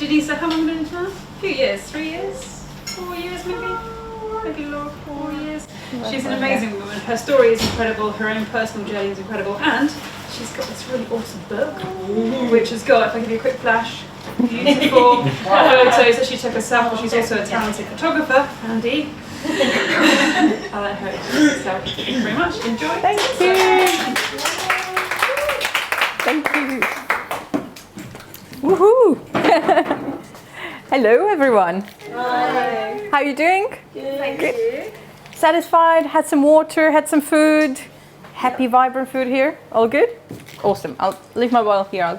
Denisa, how long have you been in town? A few years, 3 years, 4 years maybe? Maybe longer, 4 years. She's an amazing woman. Her story is incredible, her own personal journey is incredible, and she's got this really awesome book, which has got, if I give you a quick flash, beautiful photos that she took herself, but she's also a talented photographer, Andy. I'll let her introduce herself. Thank you very much. Enjoy. Thank you. Thank you. Woohoo! Hello, everyone. Hi. How are you doing? Good. Thank you. Satisfied? Had some water? Had some food? Happy, vibrant food here? All good? Awesome. I'll leave my bottle here.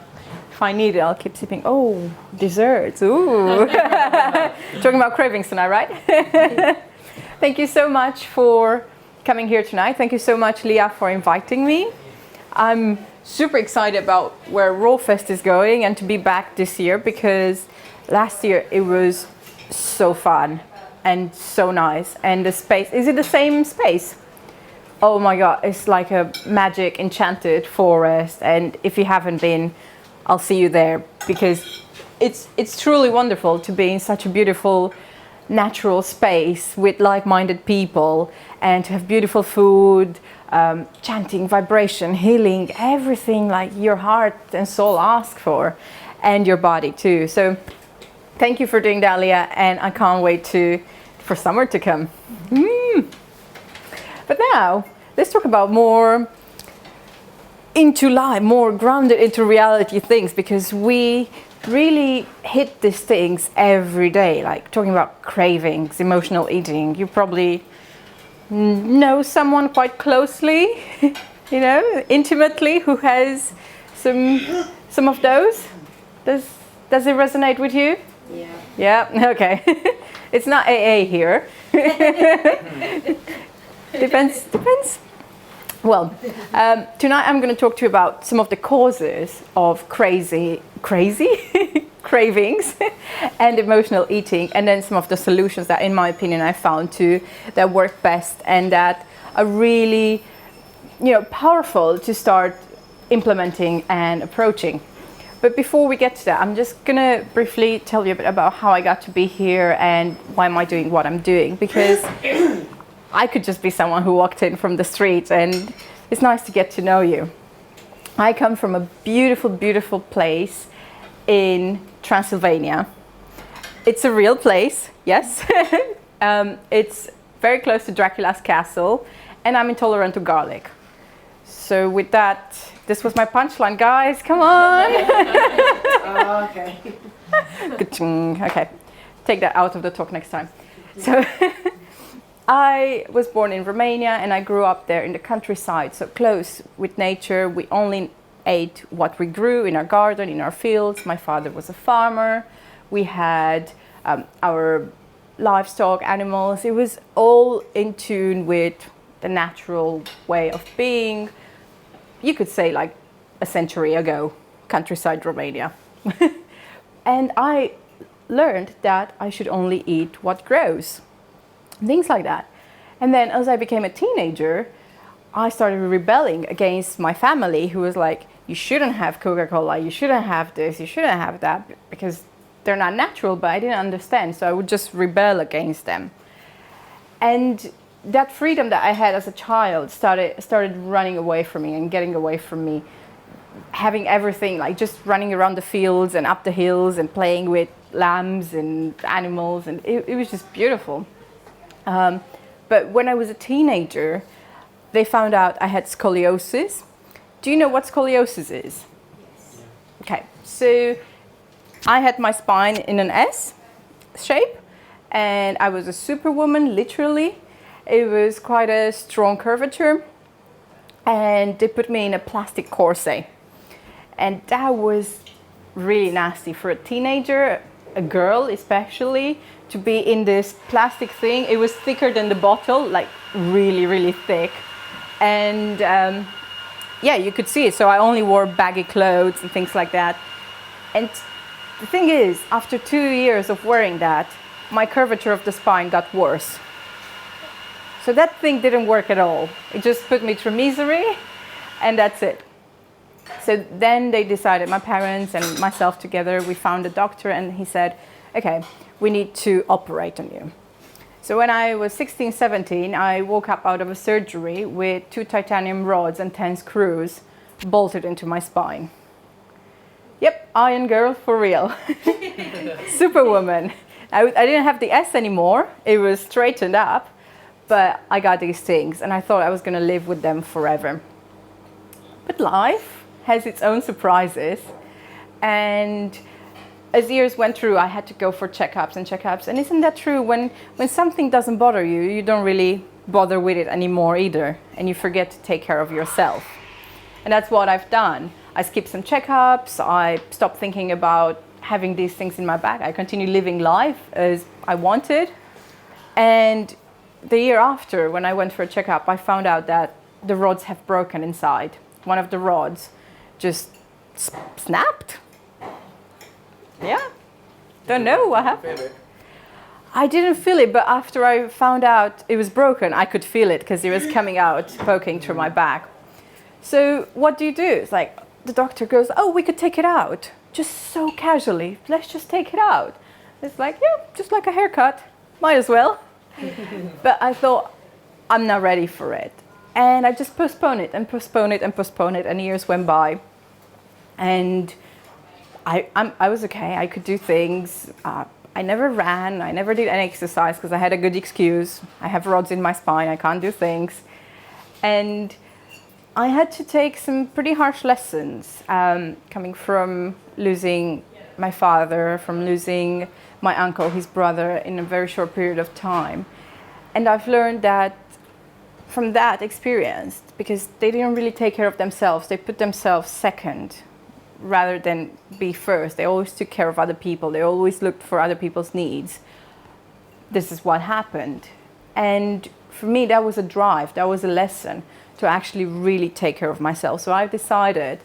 If I need it, I'll keep sipping. Oh, desserts. Ooh. Talking about cravings tonight, right? Thank you so much for coming here tonight. Thank you so much, Leah, for inviting me. I'm super excited about where Rawfest is going and to be back this year, because last year it was so fun and so nice. And the space, is it the same space? Oh my God, it's like a magic enchanted forest. And if you haven't been, I'll see you there, because it's truly wonderful to be in such a beautiful natural space with like-minded people and to have beautiful food, chanting, vibration, healing, everything like your heart and soul ask for, and your body too. So thank you for doing that, Leah, and I can't wait for summer to come. But now let's talk about more into life, more grounded into reality things, because we really hit these things every day, like talking about cravings, emotional eating. You probably know someone quite closely, you know, intimately, who has some of those. Does it resonate with you? Yeah. Yeah, okay. It's not AA here. Depends. Well, tonight I'm going to talk to you about some of the causes of crazy cravings and emotional eating, and then some of the solutions that, in my opinion, I found that work best and that are really, powerful to start implementing and approaching. But before we get to that, I'm just going to briefly tell you a bit about how I got to be here and why am I doing what I'm doing, because I could just be someone who walked in from the street, and it's nice to get to know you. I come from a beautiful, beautiful place in Transylvania. It's a real place, yes. It's very close to Dracula's castle, and I'm intolerant to garlic. So with that, this was my punchline, guys. Come on. Oh, okay. Okay, take that out of the talk next time. So I was born in Romania and I grew up there in the countryside, so close with nature. We only ate what we grew in our garden, in our fields. My father was a farmer. We had our livestock, animals. It was all in tune with the natural way of being. You could say like a century ago, countryside Romania. And I learned that I should only eat what grows. Things like that. And then as I became a teenager, I started rebelling against my family, who was like, you shouldn't have Coca-Cola, you shouldn't have this, you shouldn't have that, because they're not natural, but I didn't understand. So I would just rebel against them. And that freedom that I had as a child started running away from me and getting away from me, having everything, like just running around the fields and up the hills and playing with lambs and animals, and it was just beautiful. But when I was a teenager, they found out I had scoliosis. Do you know what scoliosis is? Yes. Okay, so I had my spine in an S shape, and I was a superwoman, literally. It was quite a strong curvature, and they put me in a plastic corset. And that was really nasty for a teenager, a girl especially, to be in this plastic thing. It was thicker than the bottle, like really, really thick. And yeah, you could see it. So I only wore baggy clothes and things like that. And the thing is, after 2 years of wearing that, my curvature of the spine got worse. So that thing didn't work at all. It just put me through misery, and that's it. So then they decided, my parents and myself together, we found a doctor and he said, okay, we need to operate on you. So when I was 16, 17, I woke up out of a surgery with 2 titanium rods and 10 screws bolted into my spine. Yep, Iron Girl for real. Superwoman. I didn't have the S anymore, it was straightened up, but I got these things and I thought I was going to live with them forever. But life has its own surprises, and as years went through, I had to go for checkups and checkups. And isn't that true? When something doesn't bother you, you don't really bother with it anymore either, and you forget to take care of yourself. And that's what I've done. I skipped some checkups, I stopped thinking about having these things in my back. I continued living life as I wanted. And the year after, when I went for a checkup, I found out that the rods have broken inside. One of the rods just snapped. Yeah, don't know what happened. I didn't feel it, but after I found out it was broken, I could feel it because it was coming out, poking through my back. So what do? It's like the doctor goes, oh, we could take it out. Just so casually, let's just take it out. It's like, yeah, just like a haircut, might as well. But I thought, I'm not ready for it. And I just postponed it and postponed it and postponed it, and years went by. And I was okay, I could do things. I never ran, I never did any exercise because I had a good excuse. I have rods in my spine, I can't do things. And I had to take some pretty harsh lessons, coming from losing my father, from losing my uncle, his brother, in a very short period of time. And I've learned that from that experience, because they didn't really take care of themselves, they put themselves second rather than be first. They always took care of other people, they always looked for other people's needs. This is what happened. And for me, that was a drive, that was a lesson to actually really take care of myself. So I've decided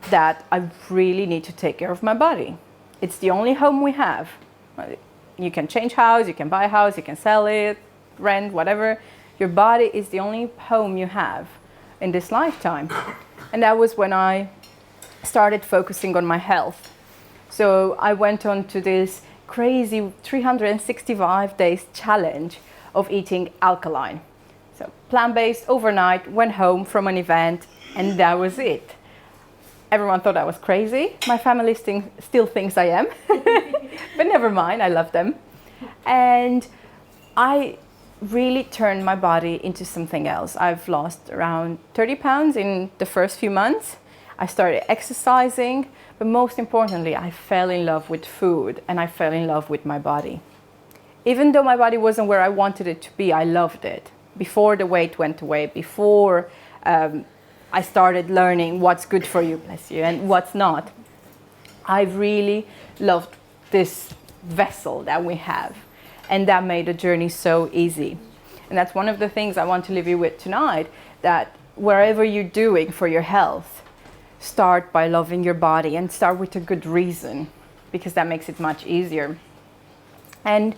that I really need to take care of my body. It's the only home we have. You can change house, you can buy a house, you can sell it, rent, whatever. Your body is the only home you have in this lifetime. And that was when I started focusing on my health. So I went on to this crazy 365 days challenge of eating alkaline. So plant-based overnight, went home from an event, and that was it. Everyone thought I was crazy. My family still thinks I am, but never mind, I love them. And I really turned my body into something else. I've lost around 30 pounds in the first few months. I started exercising, but most importantly, I fell in love with food and I fell in love with my body. Even though my body wasn't where I wanted it to be, I loved it. Before the weight went away, before I started learning what's good for you, bless you, and what's not, I really loved this vessel that we have. And that made the journey so easy. And that's one of the things I want to leave you with tonight, that wherever you're doing for your health, start by loving your body and start with a good reason, because that makes it much easier. And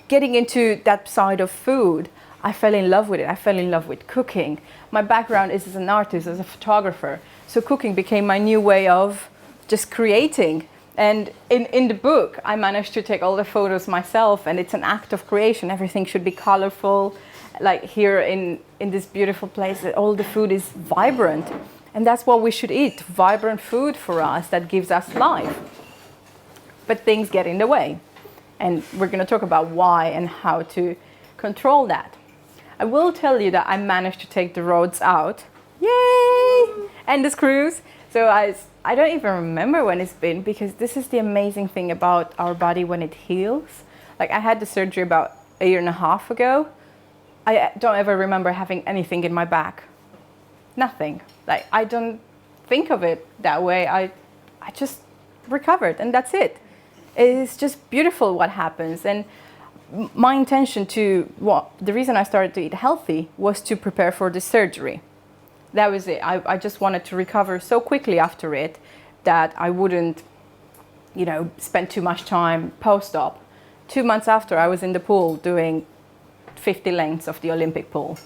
getting into that side of food, I fell in love with it. I fell in love with cooking. My background is as an artist, as a photographer. So cooking became my new way of just creating. And in the book, I managed to take all the photos myself, and it's an act of creation. Everything should be colorful. Like here in this beautiful place, all the food is vibrant. And that's what we should eat, vibrant food for us that gives us life. But things get in the way. And we're going to talk about why and how to control that. I will tell you that I managed to take the rods out. Yay! And the screws. So I don't even remember when it's been, because this is the amazing thing about our body when it heals. Like I had the surgery about 1.5 years ago. I don't ever remember having anything in my back. Nothing. Like I don't think of it that way. I just recovered and that's it. It's just beautiful what happens. And my intention the reason I started to eat healthy was to prepare for the surgery. That was it. I just wanted to recover so quickly after it that I wouldn't, spend too much time post-op. 2 months after, I was in the pool doing 50 lengths of the Olympic pool.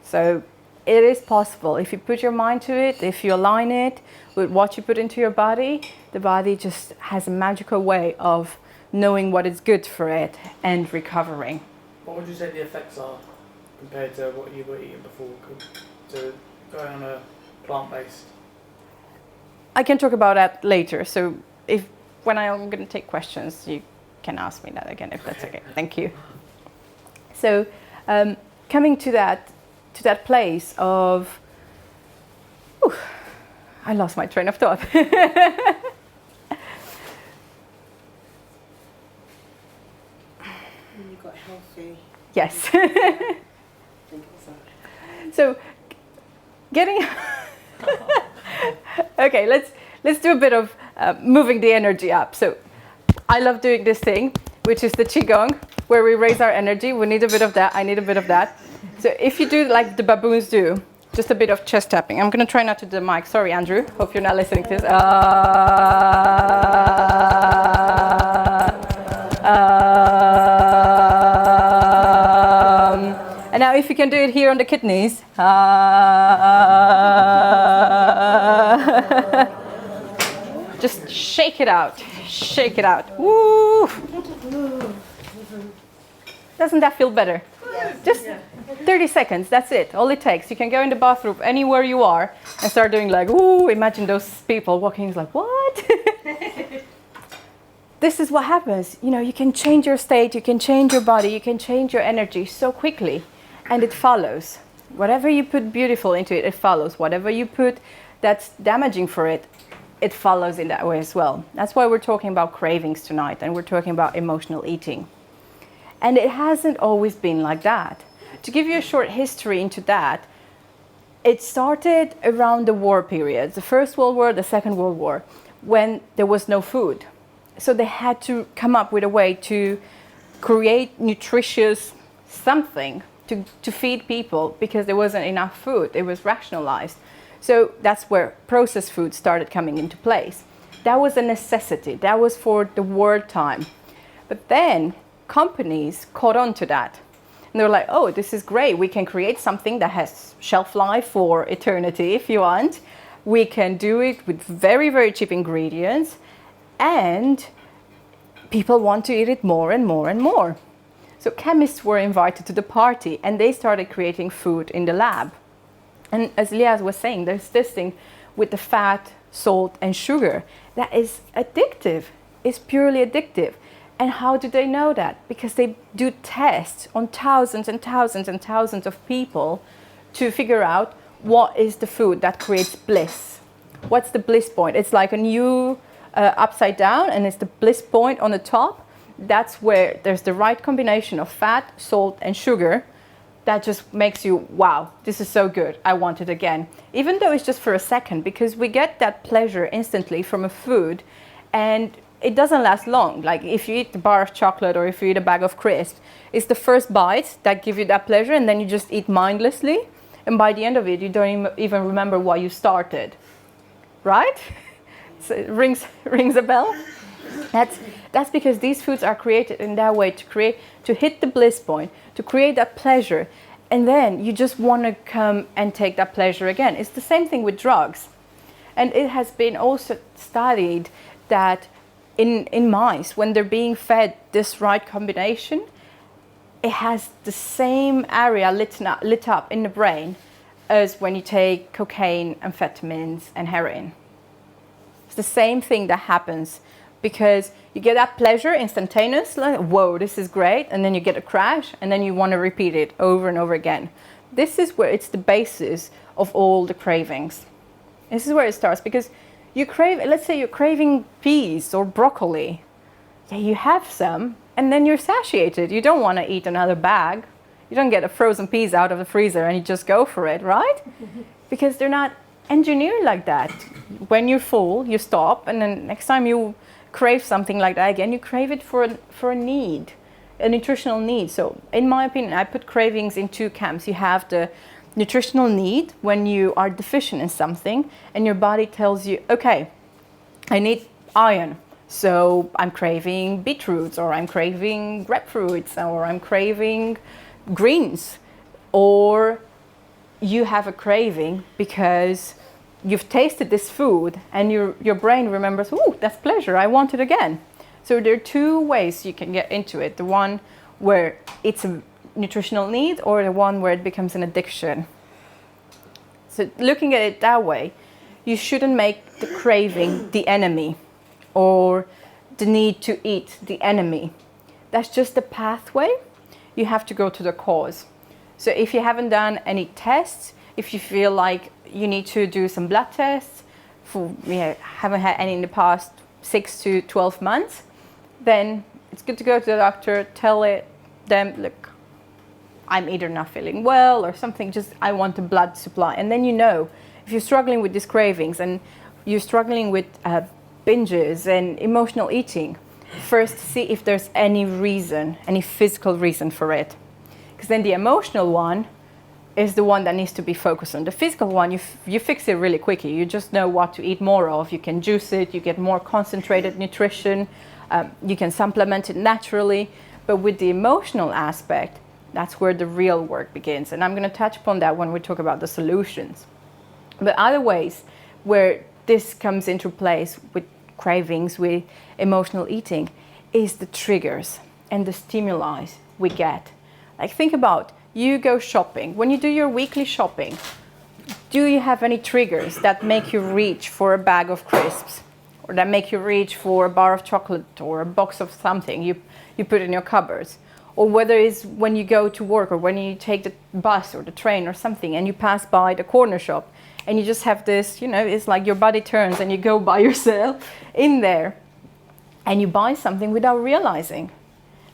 So it is possible. If you put your mind to it, if you align it with what you put into your body, the body just has a magical way of knowing what is good for it and recovering. What would you say the effects are compared to what you were eating before, to going on a plant-based? I can talk about that later. So when I'm going to take questions, you can ask me that again if that's okay. Thank you. So coming to that place of, I lost my train of thought. You got healthy. Yes. Think it was that. So getting okay, let's do a bit of moving the energy up. So I love doing this thing, which is the qigong, where we raise our energy. We need a bit of that. I need a bit of that. So if you do like the baboons do, just a bit of chest tapping. I'm going to try not to do the mic. Sorry, Andrew. Hope you're not listening to this. And now if you can do it here on the kidneys. Just shake it out. Shake it out. Woo! Doesn't that feel better? Just 30 seconds, that's it. All it takes. You can go in the bathroom anywhere you are and start doing like, ooh, imagine those people walking. It's like, what? This is what happens. You know, you can change your state, you can change your body, you can change your energy so quickly, and it follows. Whatever you put beautiful into it, it follows. Whatever you put that's damaging for it, it follows in that way as well. That's why we're talking about cravings tonight, and we're talking about emotional eating. And it hasn't always been like that. To give you a short history into that, it started around the war periods, the First World War, the Second World War, when there was no food. So they had to come up with a way to create nutritious something to feed people because there wasn't enough food. It was rationalized. So that's where processed food started coming into place. That was a necessity. That was for the wartime. But then companies caught on to that. And they were like, oh, this is great. We can create something that has shelf life for eternity if you want. We can do it with very, very cheap ingredients. And people want to eat it more and more and more. So chemists were invited to the party and they started creating food in the lab. And as Liaz was saying, there's this thing with the fat, salt and sugar that is addictive. It's purely addictive. And how do they know that? Because they do tests on thousands and thousands and thousands of people to figure out what is the food that creates bliss. What's the bliss point? It's like a new upside down, and it's the bliss point on the top. That's where there's the right combination of fat, salt and sugar that just makes you, wow, this is so good. I want it again. Even though it's just for a second, because we get that pleasure instantly from a food, and it doesn't last long. Like if you eat a bar of chocolate or if you eat a bag of crisps, it's the first bite that gives you that pleasure, and then you just eat mindlessly. And by the end of it, you don't even remember why you started. Right? So it rings a bell. That's because these foods are created in that way to hit the bliss point, to create that pleasure, and then you just want to come and take that pleasure again. It's the same thing with drugs. And it has been also studied that in mice, when they're being fed this right combination, it has the same area lit up in the brain as when you take cocaine, amphetamines and heroin. It's the same thing that happens because you get that pleasure instantaneously, whoa, this is great, and then you get a crash, and then you want to repeat it over and over again. This is where it's the basis of all the cravings. This is where it starts, because you crave, let's say you're craving peas or broccoli. Yeah, you have some, and then you're satiated. You don't want to eat another bag. You don't get a frozen peas out of the freezer and you just go for it, right? Because they're not engineered like that. When you're full, you stop, and then next time you crave something like that again, you crave it for a need, a nutritional need. So in my opinion, I put cravings in two camps. You have the nutritional need when you are deficient in something and your body tells you, okay, I need iron, so I'm craving beetroots, or I'm craving grapefruits, or I'm craving greens, or you have a craving because you've tasted this food and your brain remembers, ooh, that's pleasure, I want it again. So there are two ways you can get into it. The one where it's a nutritional need, or the one where it becomes an addiction. So looking at it that way, you shouldn't make the craving the enemy or the need to eat the enemy. That's just the pathway. You have to go to the cause. So if you haven't done any tests, if you feel like you need to do some blood tests, haven't had any in the past 6 to 12 months, then it's good to go to the doctor, tell them, look, I'm either not feeling well or something, just I want a blood supply. And then you know, if you're struggling with these cravings and you're struggling with binges and emotional eating, first see if there's any reason, any physical reason for it. Because then the emotional one is the one that needs to be focused on. The physical one, you fix it really quickly. You just know what to eat more of. You can juice it, you get more concentrated nutrition, you can supplement it naturally. But with the emotional aspect, that's where the real work begins. And I'm going to touch upon that when we talk about the solutions. But other ways where this comes into place with cravings, with emotional eating, is the triggers and the stimuli we get. Like, think about, you go shopping. When you do your weekly shopping, do you have any triggers that make you reach for a bag of crisps, or that make you reach for a bar of chocolate or a box of something you put in your cupboards? Or whether it's when you go to work or when you take the bus or the train or something and you pass by the corner shop and you just have this, it's like your body turns and you go by yourself in there and you buy something without realizing.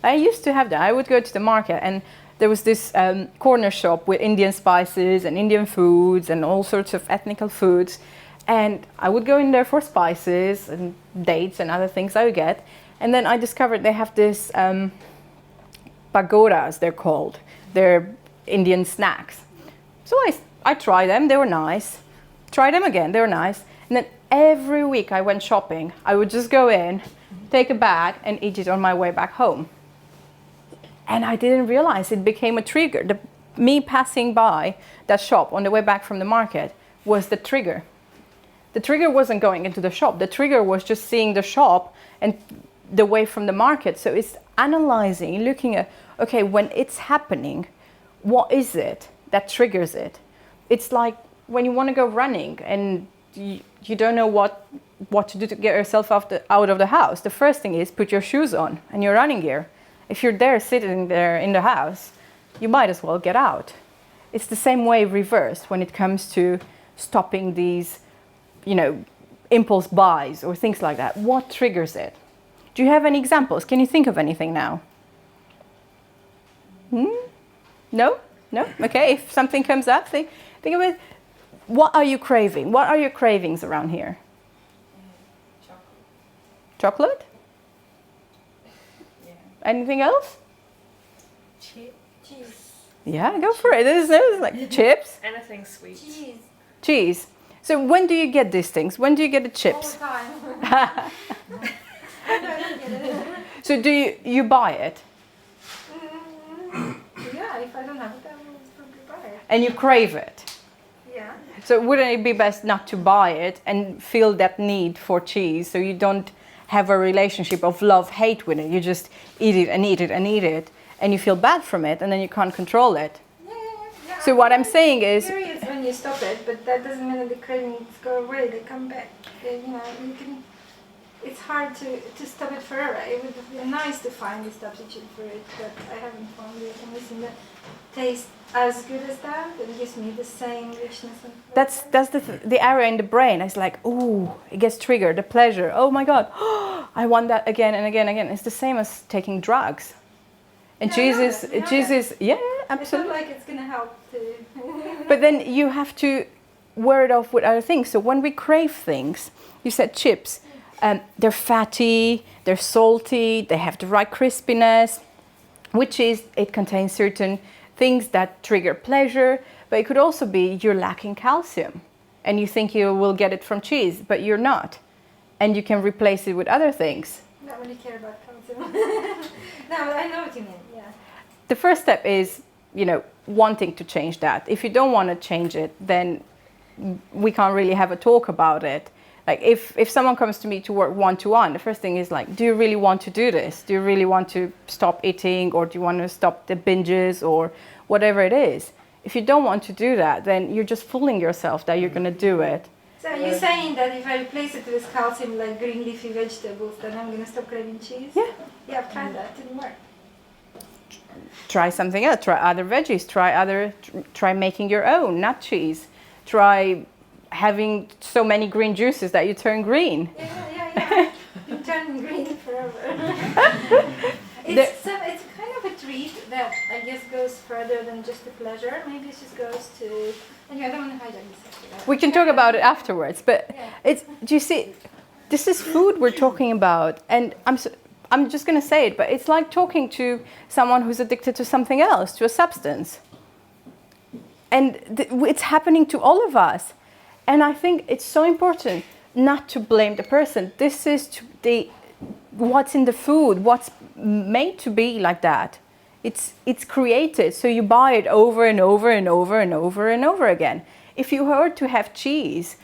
I used to have that. I would go to the market and there was this corner shop with Indian spices and Indian foods and all sorts of ethnical foods. And I would go in there for spices and dates and other things I would get. And then I discovered they have this pagodas, they're called. They're Indian snacks. So I tried them, they were nice. Try them again, they were nice. And then every week I went shopping, I would just go in, take a bag and eat it on my way back home. And I didn't realize it became a trigger. Me passing by that shop on the way back from the market was the trigger. The trigger wasn't going into the shop. The trigger was just seeing the shop and the way from the market. So it's analyzing, looking at, okay, when it's happening, what is it that triggers it? It's like when you want to go running and you don't know what to do to get yourself out of the house. The first thing is put your shoes on and your running gear. If you're there sitting there in the house, you might as well get out. It's the same way reversed when it comes to stopping these, impulse buys or things like that. What triggers it? Do you have any examples? Can you think of anything now? No? Okay, if something comes up, think of it. What are you craving? What are your cravings around here? Chocolate? Yeah. Anything else? Cheese. Yeah, go for it. There's like chips. Anything sweet. Cheese. So when do you get these things? When do you get the chips? All the time. So do you buy it? Yeah, if I don't have it, I will probably buy it. And you crave it? Yeah. So wouldn't it be best not to buy it and feel that need for cheese, so you don't have a relationship of love-hate with it? You just eat it and eat it and eat it, and you feel bad from it, and then you can't control it. Yeah. So what I'm saying is, Periods when you stop it, but that doesn't mean that the cravings go away. They come back. It's hard to stop it forever. It would be nice to find a substitute for it, but I haven't found it. I'm missing the taste as good as that. It gives me the same richness and flavor. that's the area in the brain. It's like, ooh, it gets triggered, the pleasure. Oh my God, I want that again and again and again. It's the same as taking drugs. And cheese is, yeah, absolutely. I feel like it's gonna help too. But then you have to wear it off with other things. So when we crave things, you said chips, they're fatty, they're salty, they have the right crispiness, which is, it contains certain things that trigger pleasure, but it could also be you're lacking calcium and you think you will get it from cheese, but you're not. And you can replace it with other things. Not really care about calcium. No, I know what you mean, yeah. The first step is, wanting to change that. If you don't want to change it, then we can't really have a talk about it. Like if someone comes to me to work one-to-one, the first thing is like, do you really want to do this? Do you really want to stop eating, or do you want to stop the binges or whatever it is? If you don't want to do that, then you're just fooling yourself that you're going to do it. So are you saying that if I replace it with calcium like green leafy vegetables, then I'm going to stop craving cheese? Yeah. Yeah, I've tried that. It didn't work. Try something else. Try other veggies. Try making your own nut cheese. Try having so many green juices that you turn green. Yeah. You turn green forever. It's kind of a treat that I guess goes further than just a pleasure. Maybe it just goes to... Anyway, I don't want to hijack this. We can talk about it afterwards, but Yeah. do you see, this is food we're talking about, and I'm just going to say it, but it's like talking to someone who's addicted to something else, to a substance. And it's happening to all of us. And I think it's so important not to blame the person. This is what's in the food, what's made to be like that. It's created, so you buy it over and over and over and over and over again. If you were to have cheese,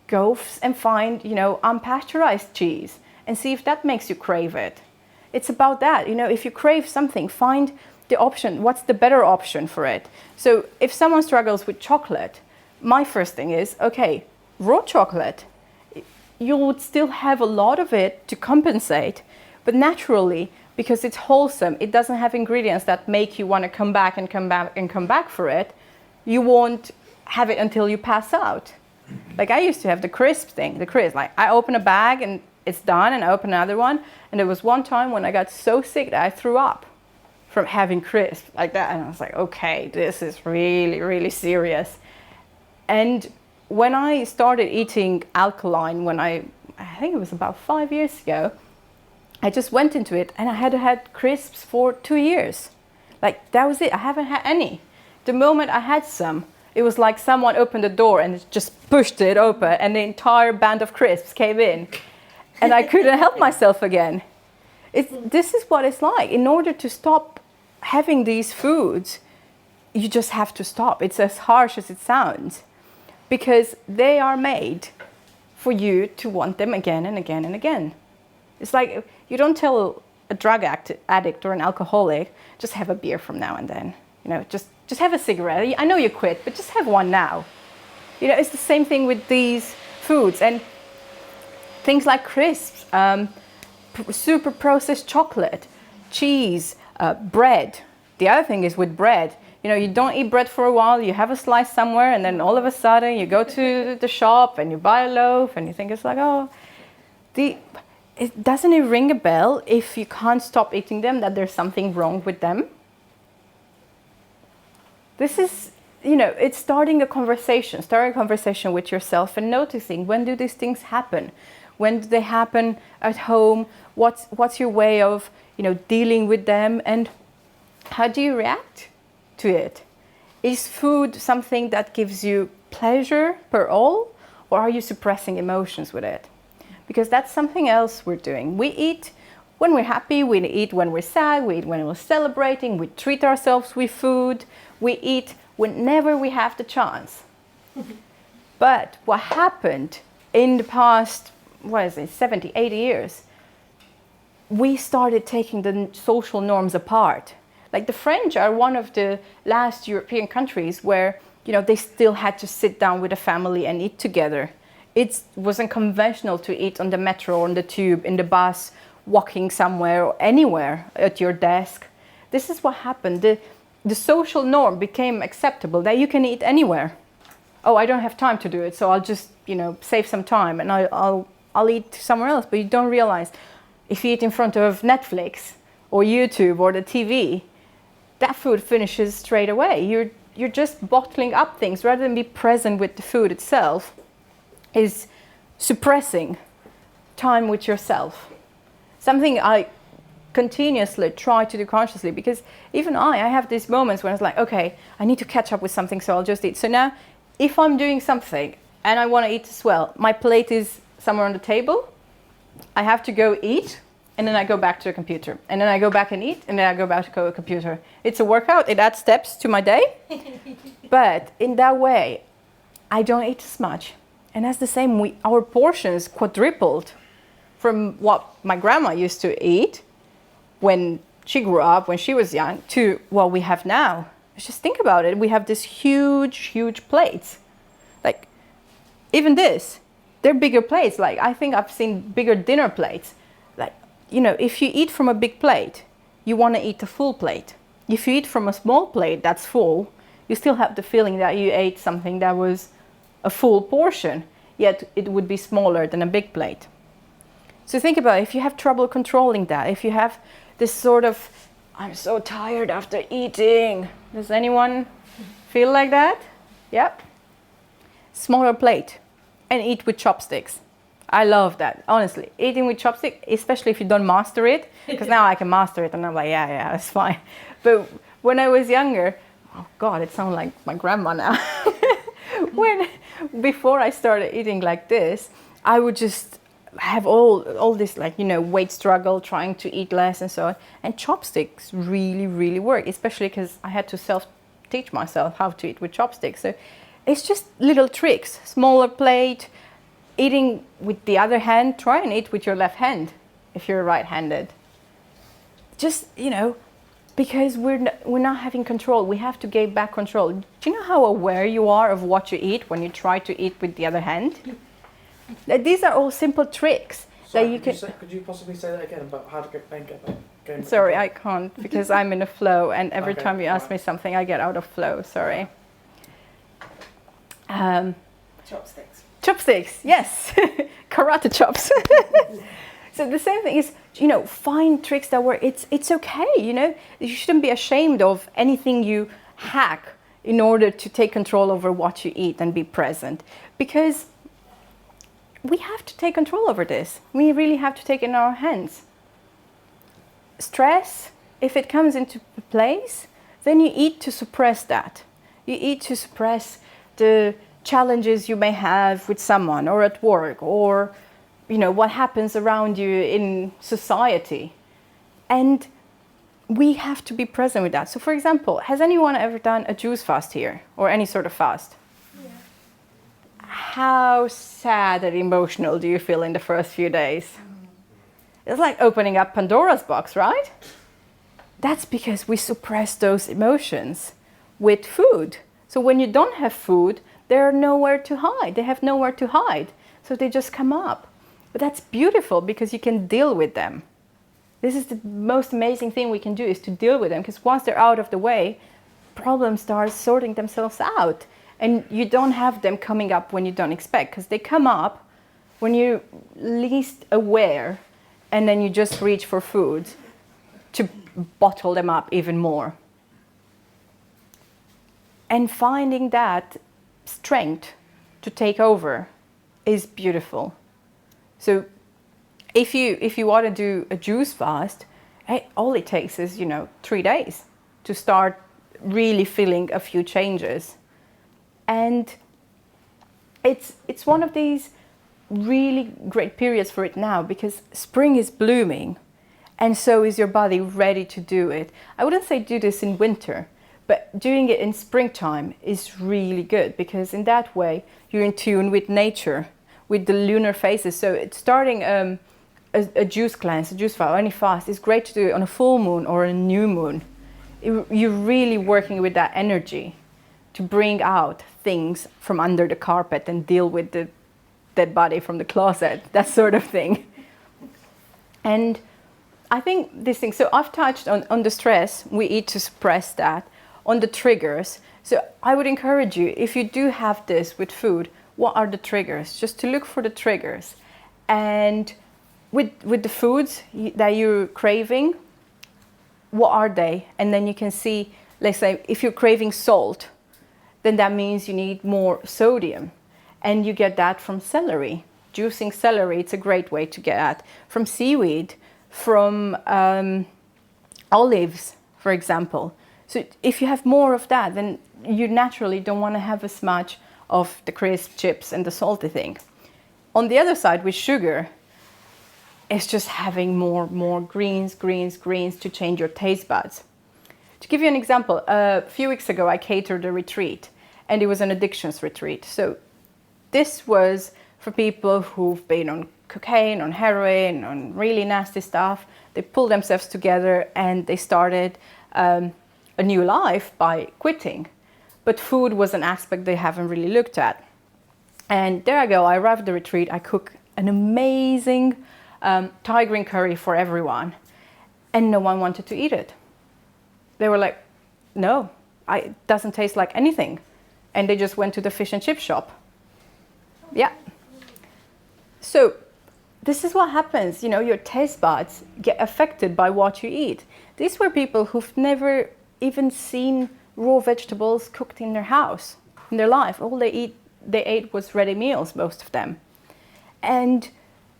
go and find, unpasteurized cheese and see if that makes you crave it. It's about that. If you crave something, find the option. What's the better option for it? So if someone struggles with chocolate, my first thing is, okay, raw chocolate, you would still have a lot of it to compensate, but naturally, because it's wholesome, it doesn't have ingredients that make you want to come back and come back and come back for it, you won't have it until you pass out. Like I used to have the crisp thing, like I open a bag and it's done, and I open another one, and there was one time when I got so sick that I threw up from having crisp like that, and I was like, okay, this is really, really serious. And when I started eating alkaline, I think it was about 5 years ago, I just went into it and I had crisps for 2 years. Like that was it. I haven't had any. The moment I had some, it was like someone opened the door and just pushed it open, and the entire band of crisps came in, and I couldn't help myself again. This is what it's like. In order to stop having these foods, you just have to stop. It's as harsh as it sounds, because they are made for you to want them again and again and again. It's like you don't tell a drug addict or an alcoholic, just have a beer from now and then. Just have a cigarette. I know you quit, but just have one now. It's the same thing with these foods and things like crisps, super processed chocolate, cheese, bread. The other thing is with bread. You don't eat bread for a while, you have a slice somewhere, and then all of a sudden you go to the shop and you buy a loaf and you think it's like, doesn't it ring a bell if you can't stop eating them that there's something wrong with them? This is, it's starting a conversation with yourself and noticing, when do these things happen? When do they happen at home? What's your way of, dealing with them, and how do you react to it? Is food something that gives you pleasure per all, or are you suppressing emotions with it? Because that's something else we're doing. We eat when we're happy, we eat when we're sad, we eat when we're celebrating, we treat ourselves with food, we eat whenever we have the chance. But what happened in the past, 70, 80 years, we started taking the social norms apart. Like the French are one of the last European countries where, they still had to sit down with a family and eat together. It wasn't conventional to eat on the metro, on the tube, in the bus, walking somewhere or anywhere at your desk. This is what happened. The social norm became acceptable, that you can eat anywhere. Oh, I don't have time to do it, so I'll just, save some time and I'll eat somewhere else. But you don't realize, if you eat in front of Netflix or YouTube or the TV, that food finishes straight away. You're just bottling up things rather than be present with the food itself. Is suppressing time with yourself. Something I continuously try to do consciously, because even I have these moments when it's like, okay, I need to catch up with something, so I'll just eat. So now, if I'm doing something and I want to eat as well, my plate is somewhere on the table, I have to go eat, and then I go back to the computer, and then I go back and eat, and then I go back to the computer. It's a workout. It adds steps to my day, but in that way, I don't eat as much. And that's the same. Our portions quadrupled from what my grandma used to eat when she grew up, when she was young, to what we have now. Just think about it. We have this huge plates. Like, even this, they're bigger plates. Like, I think I've seen bigger dinner plates. Like, you know, if you eat from a big plate, you want to eat a full plate. If you eat from a small plate that's full, you still have the feeling that you ate something that was a full portion, yet it would be smaller than a big plate. So think about it. If you have trouble controlling that, if you have this sort of, I'm so tired after eating. Does anyone feel like that? Yep. Smaller plate and eat with chopsticks. I love that, honestly. Eating with chopsticks, especially if you don't master it, because now I can master it and I'm like, yeah, it's fine. But when I was younger, oh God, it sounds like my grandma now. Before I started eating like this, I would just have all this, like, you know, weight struggle, trying to eat less and so on. And chopsticks really work, especially because I had to self-teach myself how to eat with chopsticks. So it's just little tricks. Smaller plate, eating with the other hand. Try and eat with your left hand if you're right-handed. Just, you know, because we're not having control. We have to get back control. Do you know how aware you are of what you eat when you try to eat with the other hand? These are all simple tricks. Sorry, that you can. could you possibly say that again about how to get back? Sorry, I can't, because I'm in a flow, and every Okay, time you ask right. me something, I get out of flow. Sorry. Chopsticks. Chopsticks, yes, karate chops. So the same thing is, you know, find tricks that work. It's okay, you know. You shouldn't be ashamed of anything you hack in order to take control over what you eat and be present, because we have to take control over this. We really have to take it in our hands. Stress, if it comes into place, then you eat to suppress that. You eat to suppress the challenges you may have with someone or at work, or, you know, what happens around you in society. And we have to be present with that. So for example, has anyone ever done a juice fast here, or any sort of fast? Yeah. How sad and emotional do you feel in the first few days? It's like opening up Pandora's box, right? That's because we suppress those emotions with food. So when you don't have food, they're nowhere to hide. They have nowhere to hide. So they just come up. But that's beautiful, because you can deal with them. This is the most amazing thing we can do, is to deal with them, because once they're out of the way, problems start sorting themselves out. And you don't have them coming up when you don't expect, because they come up when you're least aware, and then you just reach for food to bottle them up even more. And finding that strength to take over is beautiful. So if you want to do a juice fast, all it takes is, you know, 3 days to start really feeling a few changes. And it's one of these really great periods for it now, because spring is blooming, and so is your body ready to do it. I wouldn't say do this in winter, but doing it in springtime is really good, because in that way you're in tune with nature, with the lunar phases. So it's starting a juice cleanse, a juice fast, or any fast is great to do it on a full moon or a new moon. You're really working with that energy to bring out things from under the carpet and deal with the dead body from the closet, that sort of thing. And I think this thing, so I've touched on the stress, we eat to suppress that, on the triggers. So I would encourage you, if you do have this with food, what are the triggers? Just to look for the triggers. And with the foods that you're craving, what are they? And then you can see, let's say, if you're craving salt, then that means you need more sodium. And you get that from celery. Juicing celery, it's a great way to get that. From seaweed, from olives, for example. So if you have more of that, then you naturally don't want to have as much of the crisp chips and the salty thing. On the other side, with sugar, is just having more greens to change your taste buds. To give you an example, a few weeks ago I catered a retreat, and it was an addictions retreat. So this was for people who've been on cocaine, on heroin, on really nasty stuff. They pulled themselves together and they started a new life by quitting. But food was an aspect they haven't really looked at. And there I go, I arrived at the retreat, I cook an amazing Thai green curry for everyone, and no one wanted to eat it. They were like, no, it doesn't taste like anything. And they just went to the fish and chip shop. Yeah. So this is what happens, you know, your taste buds get affected by what you eat. These were people who've never even seen raw vegetables cooked in their house, in their life. All they ate was ready meals, most of them. And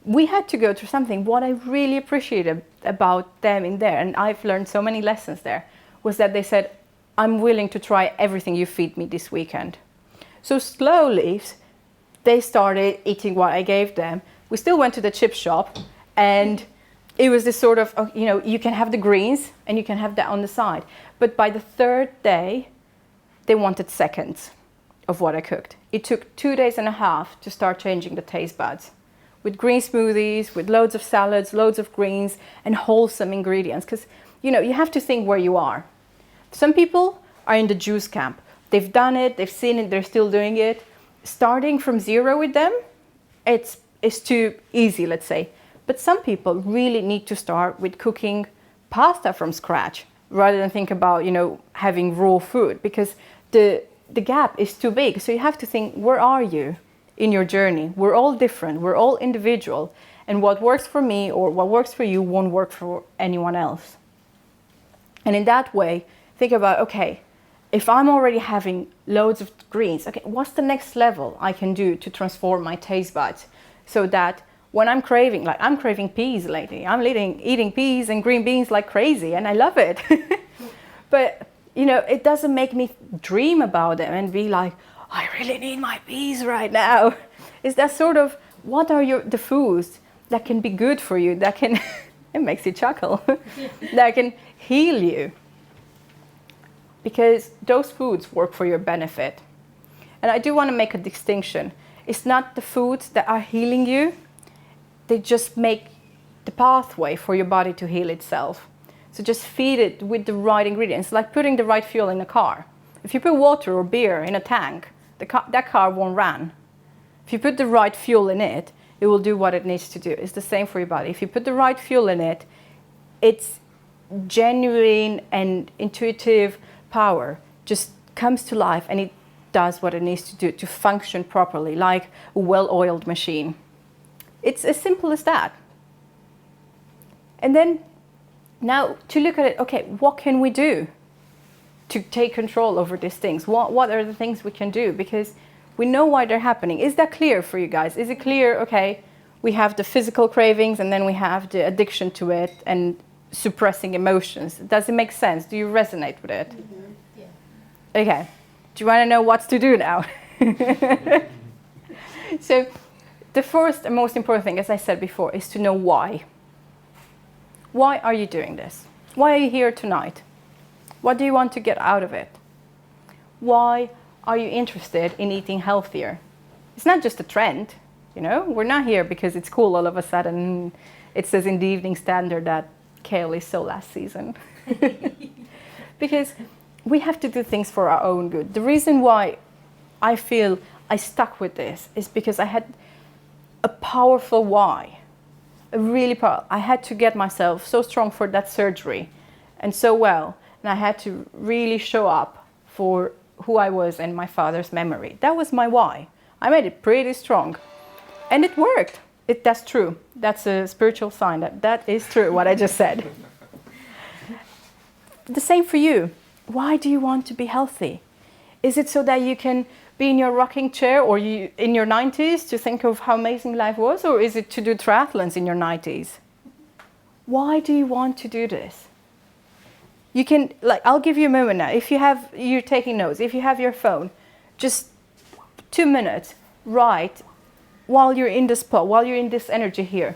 we had to go through something. What I really appreciated about them in there, and I've learned so many lessons there, was that they said, I'm willing to try everything you feed me this weekend. So slowly, they started eating what I gave them. We still went to the chip shop, and it was this sort of, you know, you can have the greens and you can have that on the side. But by the third day, they wanted seconds of what I cooked. It took 2.5 days to start changing the taste buds. With green smoothies, with loads of salads, loads of greens, and wholesome ingredients. Because, you know, you have to think where you are. Some people are in the juice camp. They've done it, they've seen it, they're still doing it. Starting from zero with them, it's too easy, let's say. But some people really need to start with cooking pasta from scratch, rather than think about, you know, having raw food, because the gap is too big. So you have to think, where are you in your journey? We're all different, we're all individual, and what works for me or what works for you won't work for anyone else. And in that way, think about, okay, if I'm already having loads of greens, okay, what's the next level I can do to transform my taste buds so that when I'm craving, like I'm craving peas lately, I'm eating peas and green beans like crazy, and I love it. But, you know, it doesn't make me dream about them and be like, I really need my peas right now. It's that sort of, what are the foods that can be good for you, that can, it makes you chuckle, that can heal you. Because those foods work for your benefit. And I do want to make a distinction. It's not the foods that are healing you, they just make the pathway for your body to heal itself. So just feed it with the right ingredients, like putting the right fuel in a car. If you put water or beer in a tank, that car won't run. If you put the right fuel in it, it will do what it needs to do. It's the same for your body. If you put the right fuel in it, it's genuine and intuitive power just comes to life, and it does what it needs to do to function properly, like a well-oiled machine. It's as simple as that. And then now to look at it, okay, what can we do to take control over these things? What are the things we can do? Because we know why they're happening. Is that clear for you guys? Is it clear, okay, we have the physical cravings and then we have the addiction to it and suppressing emotions. Does it make sense? Do you resonate with it? Mm-hmm. Yeah. Okay. Do you want to know what to do now? So the first and most important thing, as I said before, is to know why. Why are you doing this? Why are you here tonight? What do you want to get out of it? Why are you interested in eating healthier? It's not just a trend, you know? We're not here because it's cool all of a sudden. It says in the Evening Standard that kale is so last season. Because we have to do things for our own good. The reason why I feel I stuck with this is because I had a powerful why. A really powerful. I had to get myself so strong for that surgery and so well. And I had to really show up for who I was and my father's memory. That was my why. I made it pretty strong. And it worked. That's true. That's a spiritual sign that is true, what I just said. The same for you. Why do you want to be healthy? Is it so that you can be in your rocking chair or you in your 90s to think of how amazing life was? Or is it to do triathlons in your 90s? Why do you want to do this? You can, like, I'll give you a moment now. If you're taking notes, if you have your phone, just 2 minutes, write while you're in the spot, while you're in this energy here.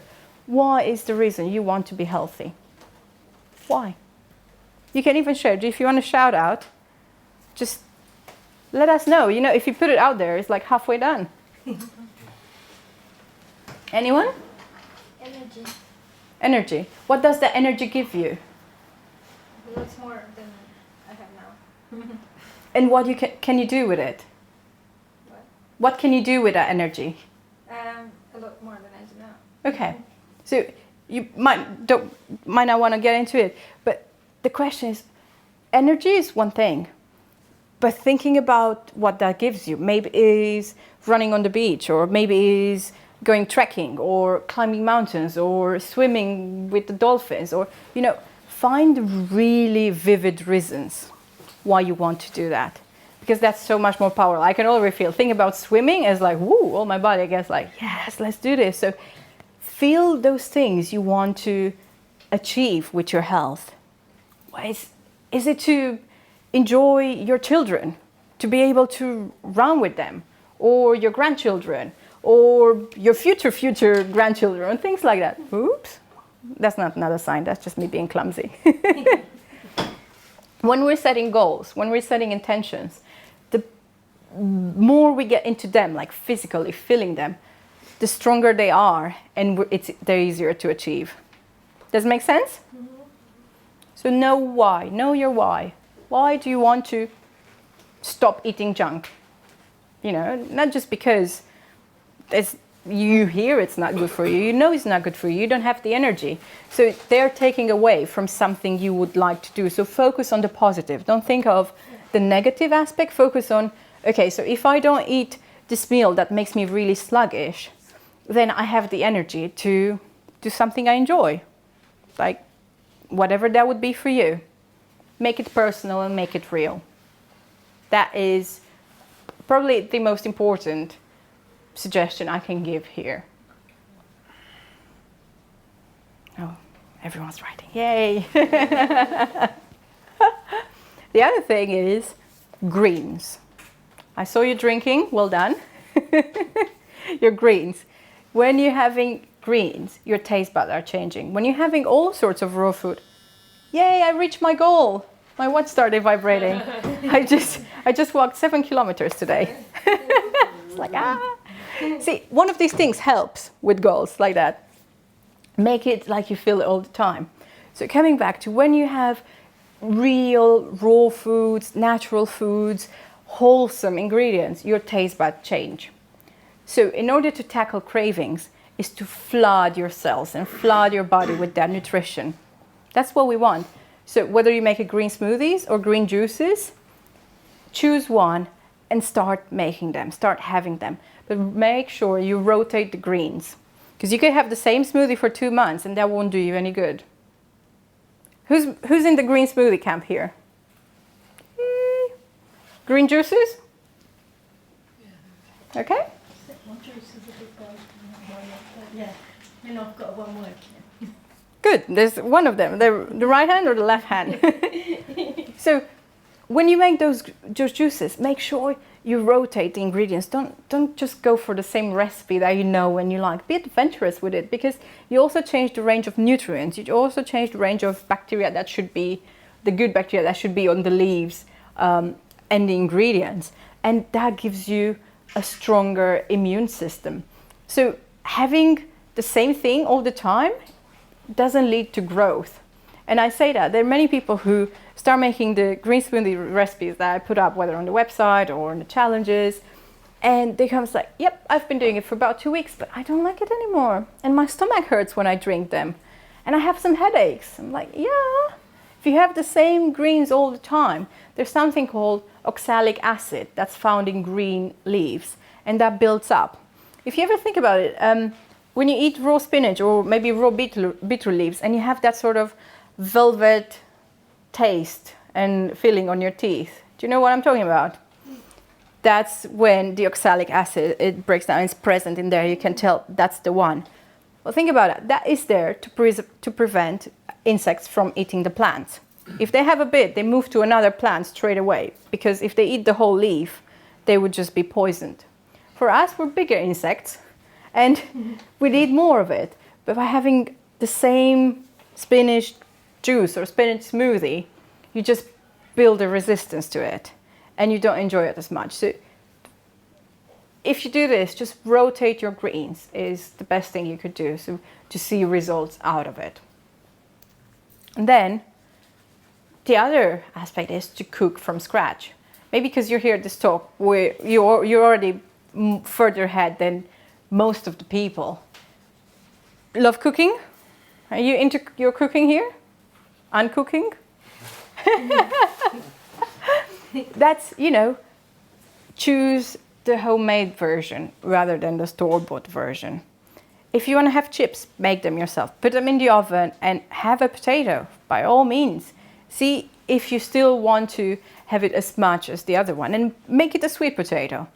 Why is the reason you want to be healthy? Why? You can even share. If you want to shout out, just let us know. You know, if you put it out there, it's like halfway done. Anyone? Energy. Energy. What does that energy give you? Lots more than I have now. And what can you do with it? What can you do with that energy? A lot more than I do now. Okay. So you might not want to get into it, but the question is, energy is one thing, but thinking about what that gives you, maybe is running on the beach, or maybe is going trekking, or climbing mountains, or swimming with the dolphins, or, you know, find really vivid reasons why you want to do that. Because that's so much more powerful. I can already feel, think about swimming as like, woo, all my body gets like, yes, let's do this. So feel those things you want to achieve with your health. Is it to enjoy your children, to be able to run with them, or your grandchildren, or your future grandchildren, and things like that? Oops, that's not another sign, that's just me being clumsy. When we're setting goals, when we're setting intentions, the more we get into them, like physically feeling them, the stronger they are, and they're easier to achieve. Does it make sense? Mm-hmm. So know why. Know your why. Why do you want to stop eating junk? You know, not just because you hear it's not good for you. You know it's not good for you. You don't have the energy. So they're taking away from something you would like to do. So focus on the positive. Don't think of the negative aspect. Focus on, okay, so if I don't eat this meal that makes me really sluggish, then I have the energy to do something I enjoy. Like whatever that would be for you. Make it personal and make it real. That is probably the most important suggestion I can give here. Oh, everyone's writing. Yay! The other thing is greens. I saw you drinking. Well done. Your greens. When you're having greens, your taste buds are changing. When you're having all sorts of raw food, yay, I reached my goal. My watch started vibrating. I just walked 7 kilometers today. It's like, See, one of these things helps with goals like that. Make it like you feel it all the time. So coming back to when you have real raw foods, natural foods, wholesome ingredients, your taste buds change. So in order to tackle cravings is to flood your cells and flood your body with that nutrition. That's what we want. So whether you make a green smoothies or green juices, choose one and start making them, start having them. But make sure you rotate the greens. Because you could have the same smoothie for 2 months and that won't do you any good. Who's in the green smoothie camp here? Green juices? Okay. Yeah, and I've got one more. Good, there's one of them, the right hand or the left hand. So when you make those juices, make sure you rotate the ingredients. Don't just go for the same recipe that you know and you like. Be adventurous with it, because you also change the range of nutrients. You also change the range of bacteria that should be, the good bacteria that should be on the leaves and the ingredients. And that gives you a stronger immune system. So having the same thing all the time doesn't lead to growth. And I say that there are many people who start making the green smoothie recipes that I put up, whether on the website or in the challenges, and they come like, yep, I've been doing it for about 2 weeks, but I don't like it anymore. And my stomach hurts when I drink them. And I have some headaches. I'm like, yeah. If you have the same greens all the time, there's something called oxalic acid that's found in green leaves, and that builds up. If you ever think about it, when you eat raw spinach or maybe raw beetroot leaves and you have that sort of velvet taste and feeling on your teeth, do you know what I'm talking about? That's when the oxalic acid, it breaks down, it's present in there, you can tell that's the one. Well, think about it, that is there to prevent insects from eating the plants. If they have a bit, they move to another plant straight away, because if they eat the whole leaf, they would just be poisoned. For us, we're bigger insects, and we need more of it. But by having the same spinach juice or spinach smoothie, you just build a resistance to it and you don't enjoy it as much. So if you do this, just rotate your greens is the best thing you could do, so to see results out of it. And then the other aspect is to cook from scratch. Maybe because you're here at this talk where you're already further ahead than most of the people. Love cooking? Are you into your cooking here? Uncooking? That's, choose the homemade version rather than the store-bought version. If you want to have chips, make them yourself. Put them in the oven and have a potato, by all means. See if you still want to have it as much as the other one, and make it a sweet potato,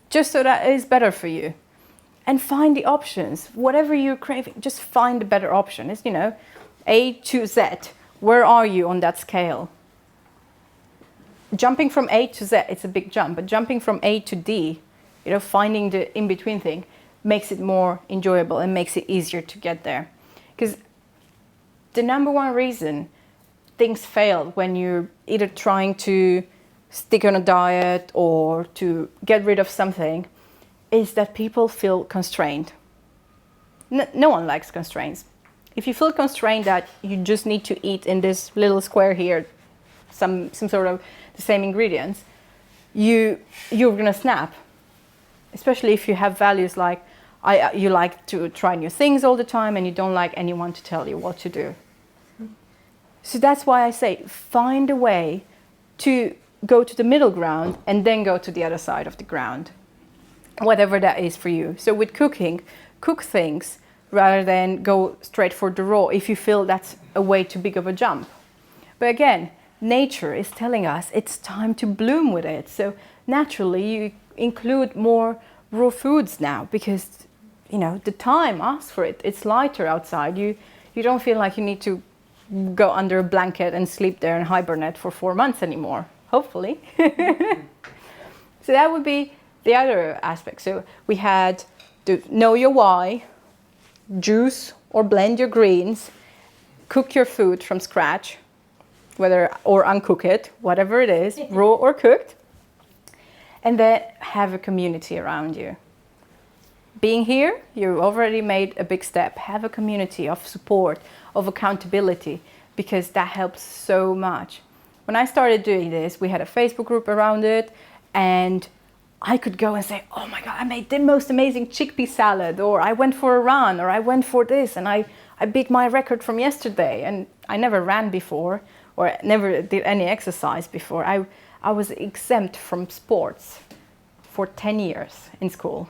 just so that it is better for you. And find the options. Whatever you're craving, just find the better option. It's, A to Z. Where are you on that scale? Jumping from A to Z, it's a big jump, but jumping from A to D, finding the in-between thing, makes it more enjoyable and makes it easier to get there. Because the number one reason things fail when you're either trying to stick on a diet or to get rid of something is that people feel constrained. No one likes constraints. If you feel constrained that you just need to eat in this little square here, some sort of the same ingredients, you're gonna snap. Especially if you have values like you like to try new things all the time and you don't like anyone to tell you what to do. So that's why I say find a way to go to the middle ground and then go to the other side of the ground, whatever that is for you. So with cooking, cook things rather than go straight for the raw if you feel that's a way too big of a jump. But again, nature is telling us it's time to bloom with it. So naturally you include more raw foods now because the time asks for it. It's lighter outside. You don't feel like you need to go under a blanket and sleep there and hibernate for 4 months anymore, hopefully. So that would be the other aspect. So we had to know your why, juice or blend your greens, cook your food from scratch, or uncook it, whatever it is, raw or cooked, and then have a community around you. Being here, you already made a big step. Have a community of support, of accountability, because that helps so much. When I started doing this, we had a Facebook group around it, and I could go and say, oh my God, I made the most amazing chickpea salad, or I went for a run, or I went for this, and I beat my record from yesterday. And I never ran before, or never did any exercise before. I was exempt from sports for 10 years in school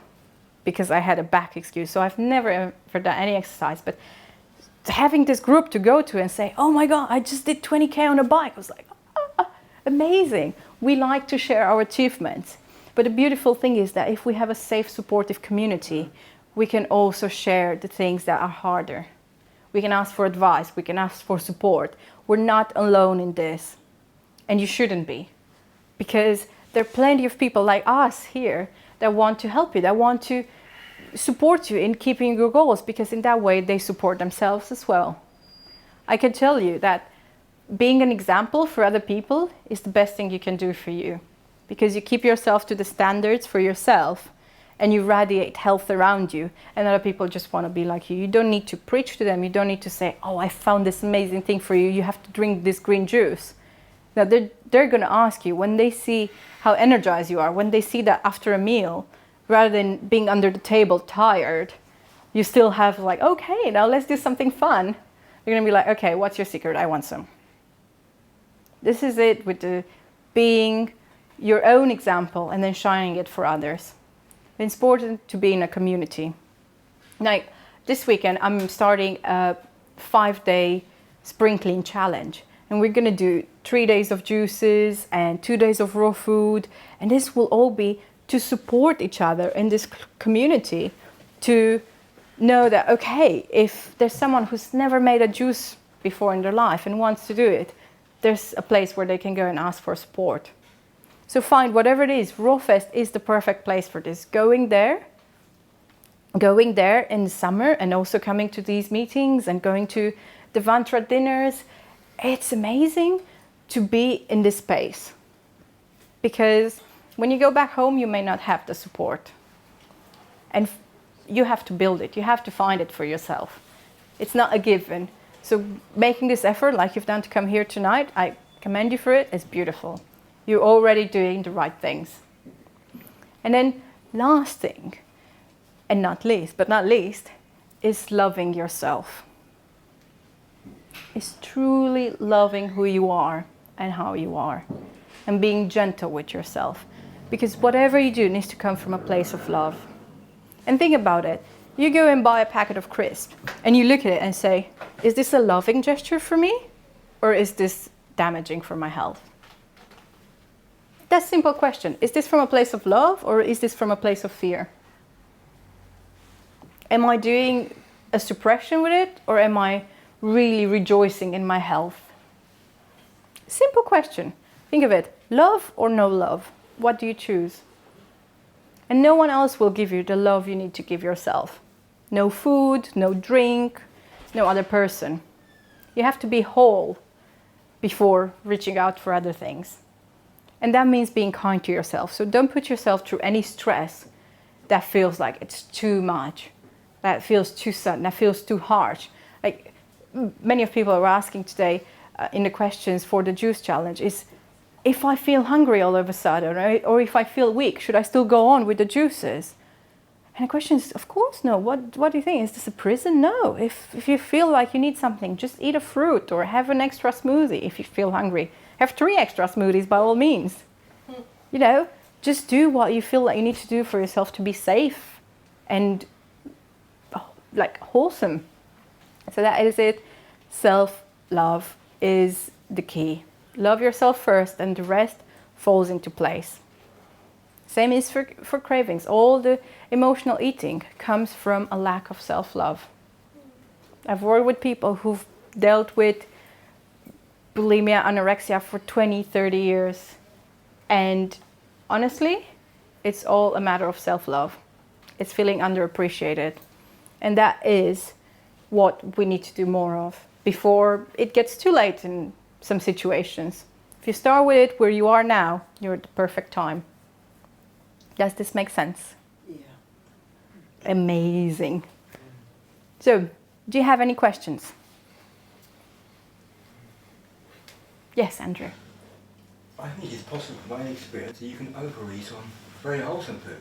because I had a back excuse. So I've never ever done any exercise, but having this group to go to and say, oh my God, I just did 20K on a bike, was like, amazing. We like to share our achievements. But the beautiful thing is that if we have a safe, supportive community, we can also share the things that are harder. We can ask for advice, we can ask for support. We're not alone in this. And you shouldn't be. Because there are plenty of people like us here that want to help you, that want to support you in keeping your goals, because in that way they support themselves as well. I can tell you that being an example for other people is the best thing you can do for you, because you keep yourself to the standards for yourself and you radiate health around you, and other people just want to be like you. You don't need to preach to them. You don't need to say, oh, I found this amazing thing for you. You have to drink this green juice. Now they're going to ask you when they see how energized you are, when they see that after a meal, rather than being under the table tired, you still have like, okay, now let's do something fun. They're going to be like, okay, what's your secret? I want some. This is it with the being your own example and then shining it for others. It's important to be in a community. Like this weekend, I'm starting a 5-day spring clean challenge. And we're going to do 3 days of juices and 2 days of raw food. And this will all be to support each other in this community, to know that, okay, if there's someone who's never made a juice before in their life and wants to do it, there's a place where they can go and ask for support. So find whatever it is. Rawfest is the perfect place for this. Going there, going there in the summer and also coming to these meetings and going to the Vantra dinners, it's amazing to be in this space. Because when you go back home, you may not have the support. And you have to build it. You have to find it for yourself. It's not a given. So making this effort, like you've done to come here tonight, I commend you for it. It's beautiful. You're already doing the right things. And then last thing, and not least, is loving yourself. It's truly loving who you are and how you are. And being gentle with yourself. Because whatever you do needs to come from a place of love. And think about it. You go and buy a packet of crisps and you look at it and say, is this a loving gesture for me? Or is this damaging for my health? That's a simple question. Is this from a place of love or is this from a place of fear? Am I doing a suppression with it or am I really rejoicing in my health? Simple question. Think of it. Love or no love? What do you choose? And no one else will give you the love you need to give yourself. No food, no drink, no other person. You have to be whole before reaching out for other things. And that means being kind to yourself. So don't put yourself through any stress that feels like it's too much, that feels too sudden, that feels too harsh. Like many of people are asking today in the questions for the juice challenge is, if I feel hungry all of a sudden, or if I feel weak, should I still go on with the juices? And the question is, of course no. What do you think? Is this a prison? No. If you feel like you need something, just eat a fruit or have an extra smoothie if you feel hungry. Have 3 extra smoothies by all means. You know, just do what you feel like you need to do for yourself to be safe and like wholesome. So that is it. Self-love is the key. Love yourself first and the rest falls into place. Same is for cravings. All the emotional eating comes from a lack of self-love. I've worked with people who've dealt with bulimia, anorexia for 20, 30 years. And honestly, it's all a matter of self-love. It's feeling underappreciated. And that is what we need to do more of before it gets too late in some situations. If you start with it where you are now, you're at the perfect time. Does this make sense? Yeah. Amazing. So, do you have any questions? Yes, Andrew. I think it's possible, from my experience, that you can overeat on very wholesome food.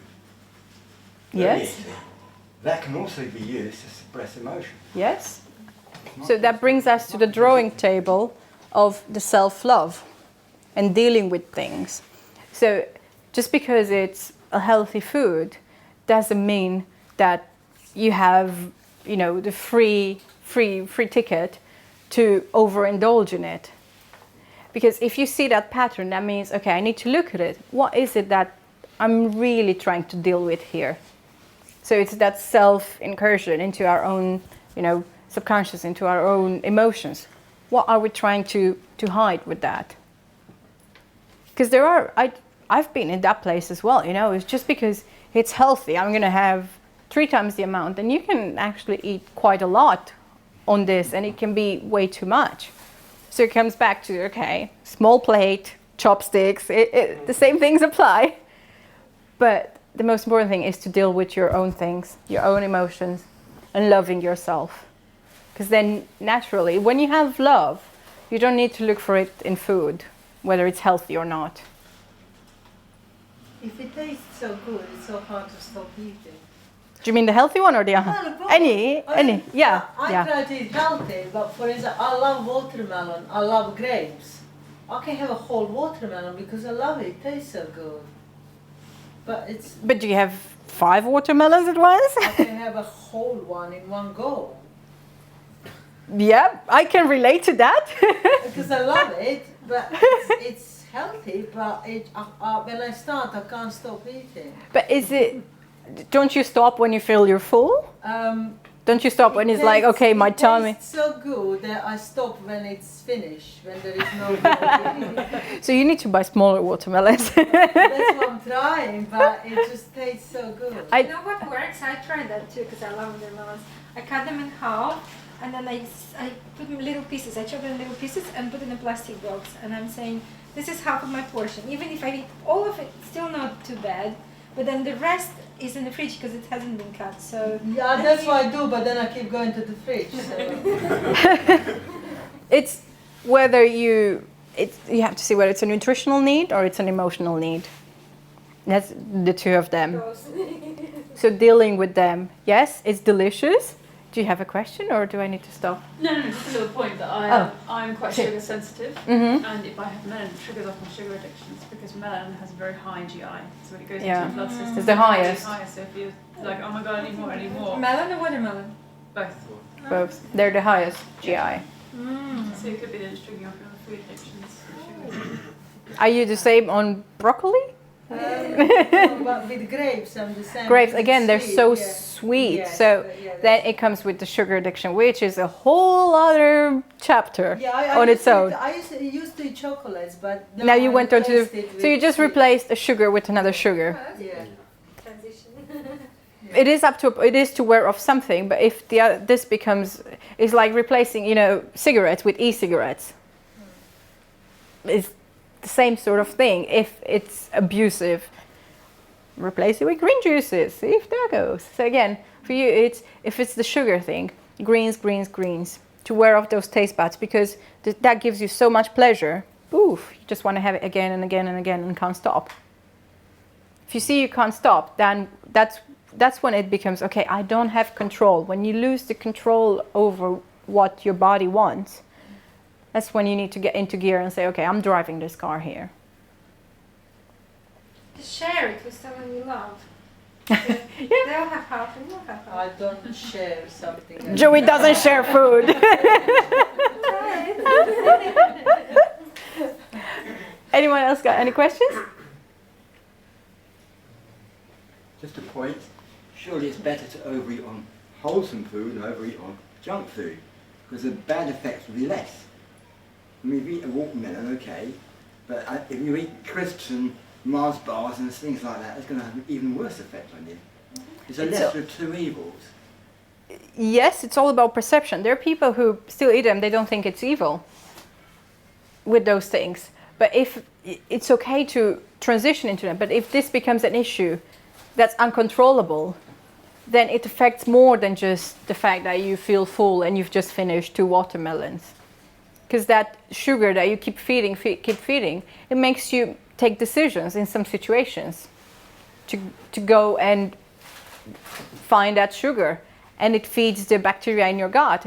Yes. Overeating. That can also be used to suppress emotion. Yes. So that brings us to the drawing table of the self-love and dealing with things. So just because it's a healthy food doesn't mean that you have, you know, the free ticket to overindulge in it. Because if you see that pattern, that means, okay, I need to look at it. What is it that I'm really trying to deal with here? So it's that self-incursion into our own, you know, subconscious, into our own emotions. What are we trying to hide with that? Because I've been in that place as well, you know, it's just because it's healthy, I'm going to have 3 times the amount, and you can actually eat quite a lot on this, and it can be way too much. So it comes back to, okay, small plate, chopsticks, the same things apply. But the most important thing is to deal with your own things, your own emotions, and loving yourself. Because then naturally, when you have love, you don't need to look for it in food, whether it's healthy or not. If it tastes so good, it's so hard to stop eating. Do you mean the healthy one or the any? Yeah. I try to eat healthy, but for instance, I love watermelon, I love grapes. I can have a whole watermelon because I love it, it tastes so good. But do you have 5 watermelons at once? I can have a whole one in one go. Yeah, I can relate to that. Because I love it, but it's healthy, but when I start, I can't stop eating. But don't you stop when you feel you're full? Don't Don't you stop when it's like, okay, my tummy. It's so good that I stop when it's finished, when there is no more. So you need to buy smaller watermelons. That's what I'm trying, but it just tastes so good. You know what works? I tried that too because I love watermelons. I cut them in half and then I put them in little pieces. I chop them in little pieces and put in a plastic box. And I'm saying, this is half of my portion. Even if I eat all of it, still not too bad. But then the rest is in the fridge because it hasn't been cut. So Yeah, that's what I do, but then I keep going to the fridge. So. It's whether you have to see whether it's a nutritional need or it's an emotional need. That's the two of them. So dealing with them, yes, it's delicious. Do you have a question or do I need to stop? No, just a little point that I'm quite Okay. sugar sensitive, Mm-hmm. and if I have melon, it triggers off my sugar addictions because melon has a very high GI, so when it goes Yeah. into your blood system, It's the highest. Really high, so if you're like, oh my god, I need more, melon or watermelon? both. Both. They're the highest GI. So it could be that it's triggering off your food addictions. Sugar. Are you the same on broccoli? No, but with grapes, I'm the same. Grapes, It's again, they're sweet, so yeah. sweet. Yes, So yeah, then it comes with the sugar addiction, which is a whole other chapter on its own. I used to eat chocolates, but Now you I went on to replaced the, it so you with just sweet. replaced a sugar with another sugar. Yeah. Transition. It is to wear off something, but if this becomes, it's like replacing, cigarettes with e-cigarettes. It's the same sort of thing. If it's abusive, replace it with green juices. See if that goes. So again, for you, if it's the sugar thing, greens, to wear off those taste buds because that gives you so much pleasure. Oof, you just want to have it again and again and again and can't stop. If you see you can't stop, then that's when it becomes, okay, I don't have control. When you lose the control over what your body wants, that's when you need to get into gear and say, okay, I'm driving this car here. Just share it with someone you love. Yeah. They'll have half and you'll have half. I don't share something. Joey doesn't share food. Anyone else got any questions? Just a point, surely it's better to overeat on wholesome food than overeat on junk food, because the bad effects will be less. I mean, if you eat a watermelon, okay, but if you eat crisps and Mars bars and things like that, it's going to have an even worse effect on you. It's a lesser of two evils. Yes, it's all about perception. There are people who still eat them, they don't think it's evil with those things. But if it's okay to transition into them, but if this becomes an issue that's uncontrollable, then it affects more than just the fact that you feel full and you've just finished 2 watermelons. Because that sugar that you keep feeding, it makes you take decisions in some situations to go and find that sugar. And it feeds the bacteria in your gut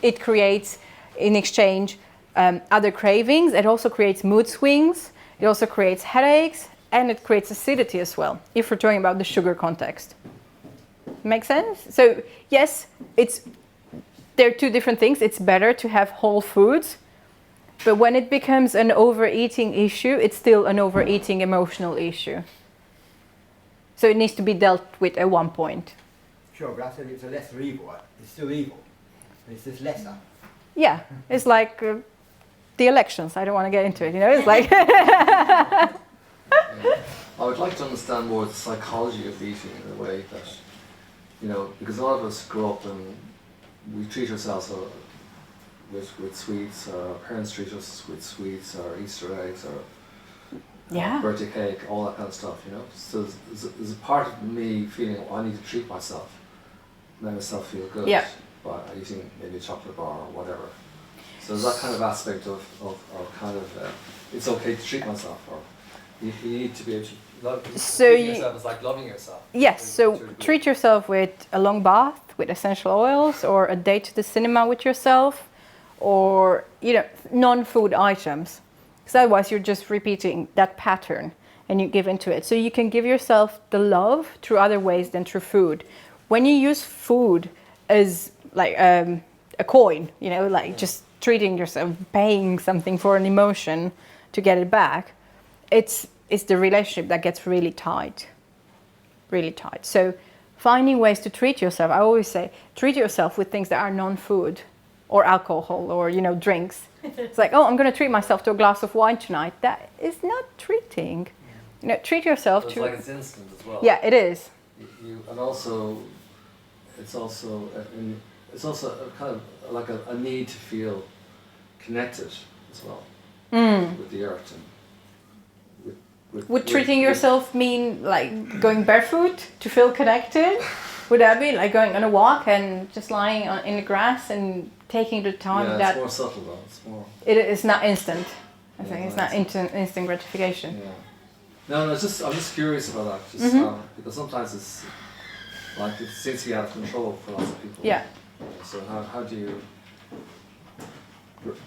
it creates, in exchange, other cravings. It also creates mood swings. It also creates headaches. And it creates acidity as well, if we're talking about the sugar context. Make sense? So yes, they're 2 different things. It's better to have whole foods, but when it becomes an overeating issue, it's still an overeating emotional issue. So it needs to be dealt with at one point. Sure, but I said it's a lesser evil. It's still evil, but it's just lesser. Yeah, it's like the elections. I don't want to get into it, it's like... I would like to understand more the psychology of eating in a way that, because a lot of us grow up and we treat ourselves with sweets, or our parents treat us with sweets or Easter eggs or birthday cake, all that kind of stuff, So there's a part of me feeling, I need to treat myself, make myself feel good by eating maybe a chocolate bar or whatever. So there's that kind of aspect of kind of, it's okay to treat myself, or you need to be able to treating yourself is like loving yourself. Yes, so treat yourself with a long bath with essential oils, or a date to the cinema with yourself, or non-food items, because otherwise you're just repeating that pattern and you give into it. So you can give yourself the love through other ways than through food. When you use food as like a coin, like just treating yourself, paying something for an emotion to get it back, it's the relationship that gets really tight. So finding ways to treat yourself. I always say, treat yourself with things that are non-food or alcohol or, you know, drinks. It's like, oh, I'm going to treat myself to a glass of wine tonight. That is not treating. You know, treat yourself It's to... like it's instant as well. Yeah, it is. And also, it's also a kind of like a need to feel connected as well with the earth and Would treating yourself mean like going barefoot to feel connected? Would that be like going on a walk and just lying in the grass and taking the time yeah, that... it's more subtle though. It's more... It is not instant. I Yeah, think it's not not instant gratification. Yeah. No, I'm just curious about that. Just because sometimes it's like it seems to be out of control for lots of people. Yeah. So how do you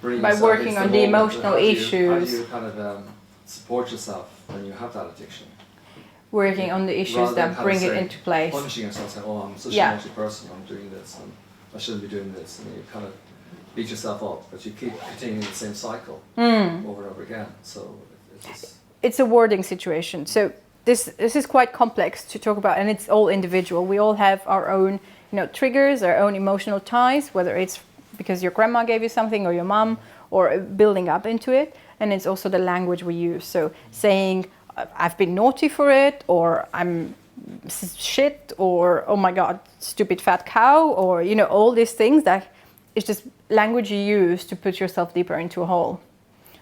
bring By yourself working into on the the moment? emotional How do issues. you kind of support yourself when you have that addiction? Working on the issues Rather than that kind bring of it saying, into place. punishing yourself, saying, "Oh, I'm such Yeah. an emotional person. I'm doing this, and I shouldn't be doing this," and you kind of beat yourself up, but you keep continuing the same cycle over and over again. So it's just It's a wording situation. So this is quite complex to talk about, and it's all individual. We all have our own, you know, triggers, our own emotional ties, whether it's because your grandma gave you something or your mom, or building up into it. And it's also the language we use. So saying, I've been naughty for it, or I'm shit, or oh my god, stupid fat cow, or, you know, all these things that is just language you use to put yourself deeper into a hole.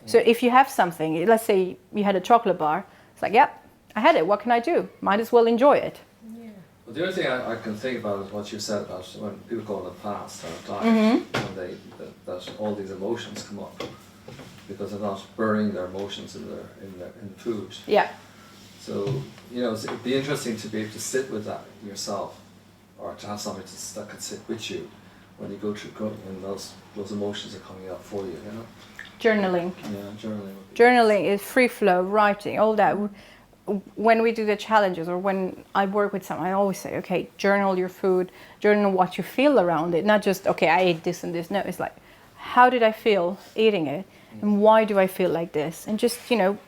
So if you have something, let's say you had a chocolate bar, it's like, yep, I had it, what can I do? Might as well enjoy it. Well, the other thing I can think about is what you said about when people go on the fast or diet, when that all these emotions come up because they're not burying their emotions in the food. Yeah. So you know, it'd be interesting to be able to sit with that yourself, or to have somebody that could sit with you when you go through when those emotions are coming up for you. You know. Journaling. Yeah, journaling. Journaling is free flow, writing, all that. When we do the challenges or when I work with someone, I always say, okay, journal your food, journal what you feel around it. Not just, okay, I ate this and this. No, it's like, how did I feel eating it? And why do I feel like this? And just, you know,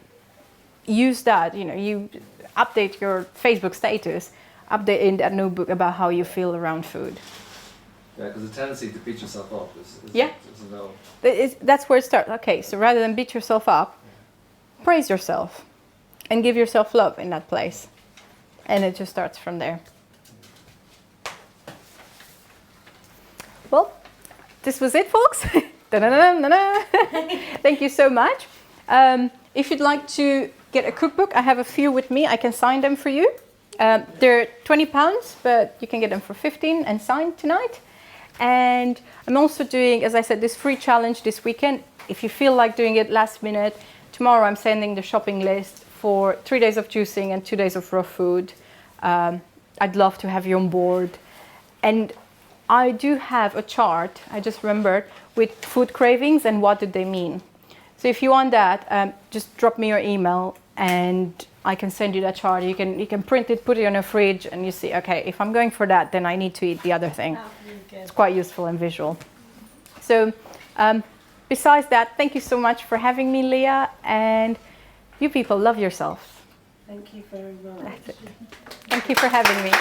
use that, you know, you update your Facebook status, update in that notebook about how you feel around food. Yeah, because the tendency to beat yourself up is a no. That's where it starts. Okay, so rather than beat yourself up, praise yourself and give yourself love in that place. And it just starts from there. Well, this was it, folks. Thank you so much. If you'd like to get a cookbook, I have a few with me. I can sign them for you. They're £20, but you can get them for 15 and signed tonight. And I'm also doing, as I said, this free challenge this weekend. If you feel like doing it last minute, tomorrow I'm sending the shopping list for 3 days of juicing and 2 days of raw food. I'd love to have you on board. And I do have a chart, I just remembered, with food cravings and what do they mean. So if you want that, just drop me your email and I can send you that chart. You can print it, put it on a fridge, and you see, okay, if I'm going for that, then I need to eat the other thing. It's quite useful and visual. So besides that, thank you so much for having me, Leah, and you people love yourselves. Thank you very much. That's it. Thank you for having me.